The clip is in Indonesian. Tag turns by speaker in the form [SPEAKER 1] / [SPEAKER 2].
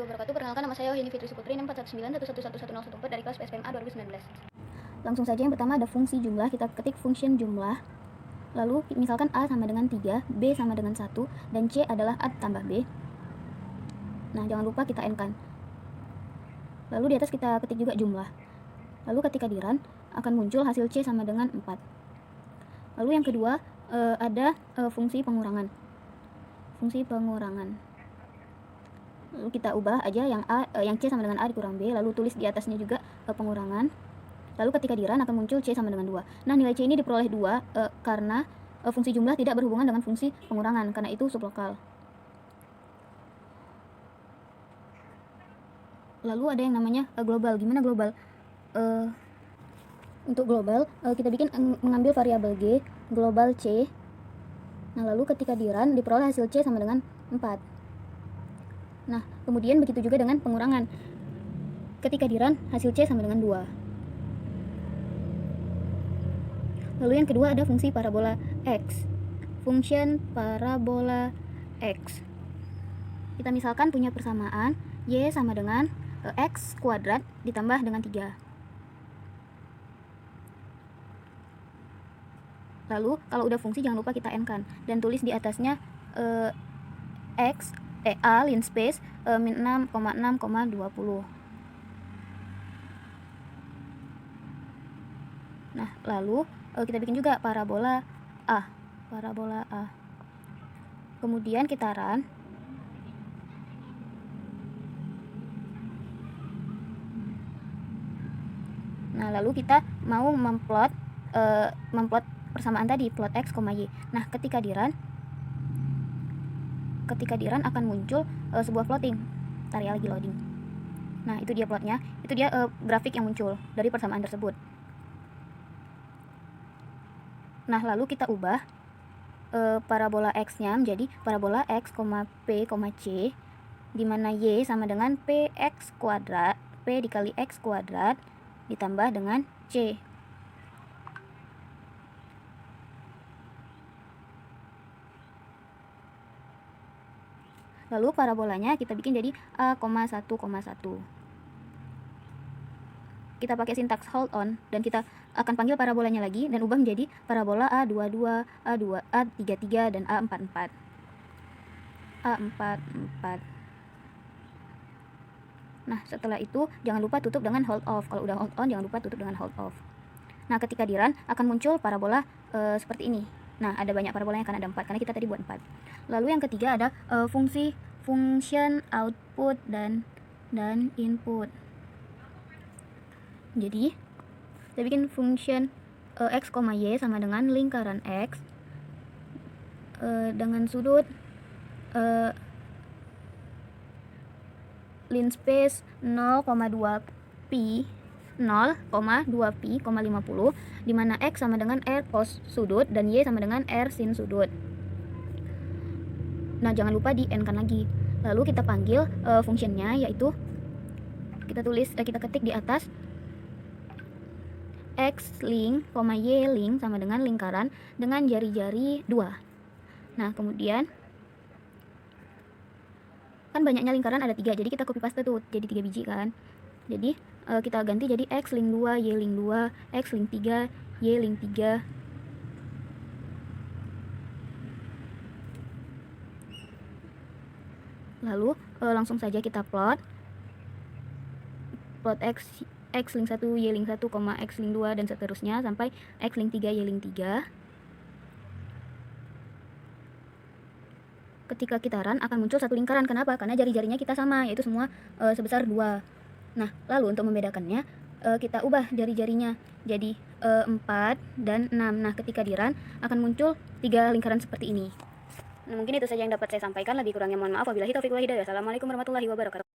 [SPEAKER 1] warahmatullahi wabarakatuh. Perkenalkan, nama saya Wahini Fitri Suputri, 64911111014 dari kelas PSPMA 2019. Langsung saja, yang pertama ada fungsi jumlah. Kita ketik function jumlah. Lalu misalkan A sama dengan 3, B sama dengan 1, dan C adalah A tambah B. Nah, jangan lupa kita N-kan. Lalu di atas kita ketik juga jumlah. Lalu ketika di run, akan muncul hasil C sama dengan 4. Lalu yang kedua, ada fungsi pengurangan. Fungsi pengurangan. Lalu kita ubah aja yang C sama dengan A dikurang B, lalu tulis di atasnya juga pengurangan. Lalu ketika di run akan muncul C sama dengan 2. Nah, nilai C ini diperoleh 2 karena fungsi jumlah tidak berhubungan dengan fungsi pengurangan, karena itu sublokal. Lalu ada yang namanya global. Gimana global? Untuk global, kita bikin mengambil variabel G, global C. Nah, lalu ketika di run diperoleh hasil C sama dengan 4. Nah, kemudian begitu juga dengan pengurangan. Ketika di run, hasil C sama dengan 2. Lalu yang kedua ada fungsi parabola X. Function parabola X. Kita misalkan punya persamaan Y sama dengan X kuadrat ditambah dengan 3. Lalu kalau udah fungsi jangan lupa kita N-kan dan tulis di atasnya A lin space min 6,6,20. Nah, lalu kita bikin juga parabola A. Kemudian kita run. Nah, lalu kita mau memplot persamaan tadi, plot X, Y. Nah, ketika di run akan muncul sebuah plotting. Tarik lagi loading. Nah, itu dia plotnya. Itu dia grafik yang muncul dari persamaan tersebut. Nah, lalu kita ubah parabola X-nya menjadi parabola X, P, C, di mana Y sama dengan PX kuadrat, P dikali X kuadrat, ditambah dengan C. Lalu parabolanya kita bikin jadi A, 1,1. Kita pakai sintaks hold on dan kita akan panggil parabolanya lagi dan ubah menjadi parabola A22, A2, A33 dan A44. Nah, setelah itu jangan lupa tutup dengan hold off. Kalau udah hold on jangan lupa tutup dengan hold off. Nah, ketika di run akan muncul parabola seperti ini. Nah, ada banyak parabolanya kan, ada 4 karena kita tadi buat 4. Lalu yang ketiga ada function output dan input. Jadi kita bikin function X, Y sama dengan lingkaran X dengan sudut lin space 0,2 pi 0,2 pi, 50, di mana X sama dengan R cos sudut dan Y sama dengan R sin sudut. Nah, jangan lupa di N-kan lagi. Lalu kita panggil fungsinya, yaitu kita ketik di atas X link, Y link sama dengan lingkaran dengan jari-jari 2. Nah, kemudian kan banyaknya lingkaran ada 3, jadi kita copy paste tuh jadi 3 biji kan. Jadi kita ganti jadi X link 2, Y link 2, X link 3, Y link 3. Lalu langsung saja kita plot X link 1, Y link 1, X link 2 dan seterusnya sampai X link 3, Y link 3. Ketika kita run akan muncul satu lingkaran. Kenapa? Karena jari-jarinya kita sama, yaitu semua sebesar 2. Nah, lalu untuk membedakannya kita ubah jari-jarinya jadi 4 dan 6. Nah, ketika di run akan muncul 3 lingkaran seperti ini. Nah, mungkin itu saja yang dapat saya sampaikan. Lebih kurangnya mohon maaf. Wabillahi taufiq wal hidayah. Assalamualaikum warahmatullahi wabarakatuh.